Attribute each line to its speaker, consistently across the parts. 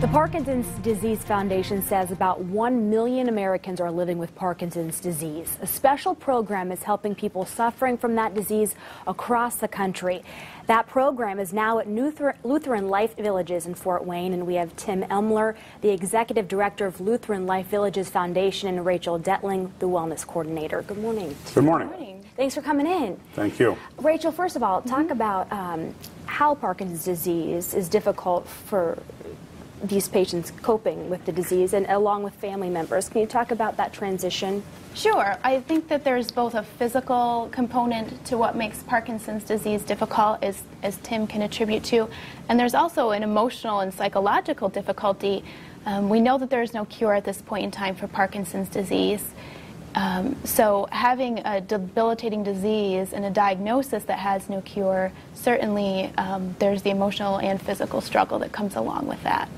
Speaker 1: The Parkinson's Disease Foundation says about 1 million Americans are living with Parkinson's disease. A special program is helping people suffering from that disease across the country. That program is now at Lutheran Life Villages in Fort Wayne, and we have Tim Elmler, the Executive Director of Lutheran Life Villages Foundation, and Rachel Detling, the Wellness Coordinator. Good morning.
Speaker 2: Good morning.
Speaker 1: Thanks for coming in.
Speaker 2: Thank you.
Speaker 1: Rachel, first of all, talk about how Parkinson's disease is difficult for these patients coping with the disease and along with family members. Can you talk about that transition?
Speaker 3: Sure. I think that there's both a physical component to what makes Parkinson's disease difficult, as Tim can attribute to, and there's also an emotional and psychological difficulty. We know that there is no cure at this point in time for Parkinson's disease. So having a debilitating disease and a diagnosis that has no cure, certainly there's the emotional and physical struggle that comes along with that.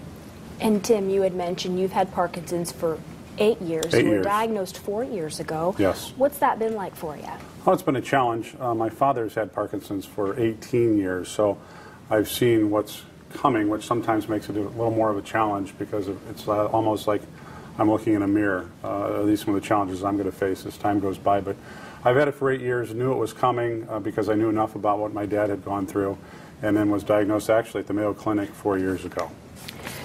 Speaker 1: And Tim, you had mentioned you've had Parkinson's for 8 years. You were diagnosed 4 years ago.
Speaker 2: Yes.
Speaker 1: What's that been like for you?
Speaker 2: Well, it's been a challenge. My father's had Parkinson's for 18 years, so I've seen what's coming, which sometimes makes it a little more of a challenge because it's almost like I'm looking in a mirror. These are some of the challenges I'm going to face as time goes by. But I've had it for 8 years, knew it was coming because I knew enough about what my dad had gone through, and then was diagnosed actually at the Mayo Clinic 4 years ago.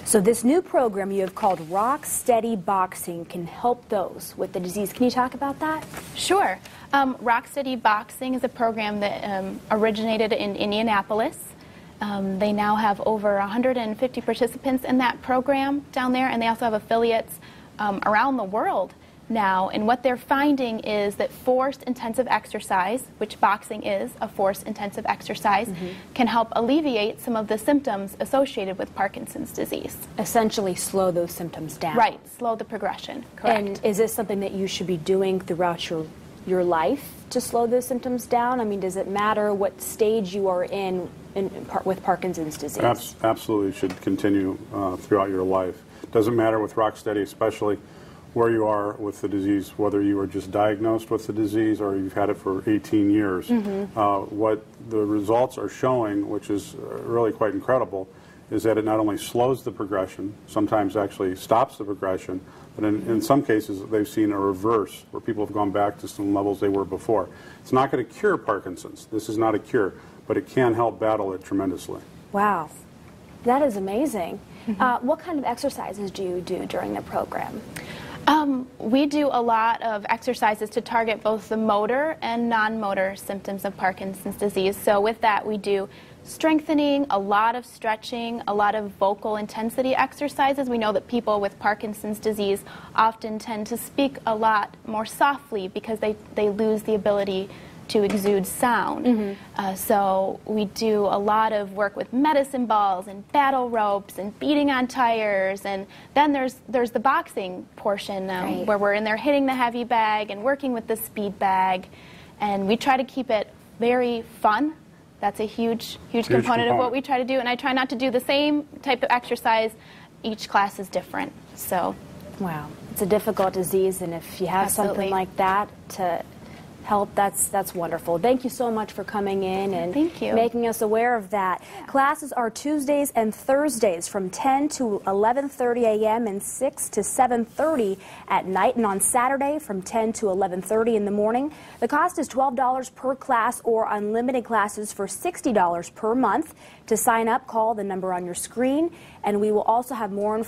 Speaker 1: So this new program you have called Rock Steady Boxing can help those with the disease. Can you talk about that?
Speaker 3: Sure. Rock Steady Boxing is a program that originated in Indianapolis. They now have over 150 participants in that program down there, and they also have affiliates around the world now. And what they're finding is that forced intensive exercise, which boxing is a forced intensive exercise, can help alleviate some of the symptoms associated with Parkinson's disease.
Speaker 1: Essentially slow those symptoms down.
Speaker 3: Right, slow the progression, correct.
Speaker 1: And is this something that you should be doing throughout your life to slow those symptoms down? I mean, does it matter what stage you are in with Parkinson's disease?
Speaker 2: Absolutely should continue throughout your life. Doesn't matter with Rock Steady, especially where you are with the disease, whether you were just diagnosed with the disease or you've had it for 18 years. What the results are showing, which is really quite incredible, is that it not only slows the progression, sometimes actually stops the progression, but in some cases they've seen a reverse where people have gone back to some levels they were before. It's not going to cure Parkinson's. This is not a cure, but it can help battle it tremendously.
Speaker 1: Wow. That is amazing. What kind of exercises do you do during the program?
Speaker 3: We do a lot of exercises to target both the motor and non-motor symptoms of Parkinson's disease. So with that, we do strengthening, a lot of stretching, a lot of vocal intensity exercises. We know that people with Parkinson's disease often tend to speak a lot more softly because they lose the ability to exude sound. So we do a lot of work with medicine balls and battle ropes and beating on tires, and then there's the boxing portion where we're in there hitting the heavy bag and working with the speed bag, and we try to keep it very fun. That's a huge component of what we try to do, and I try not to do the same type of exercise. Each class is different. So
Speaker 1: wow, it's a difficult disease, and if you have something like that to help, that's wonderful. Thank you so much for coming in and making us aware of that. Classes are Tuesdays and Thursdays from 10 to 11:30 a.m. and 6 to 7:30 at night, and on Saturday from 10 to 11:30 in the morning. The cost is $12 per class or unlimited classes for $60 per month. To sign up, call the number on your screen, and we will also have more information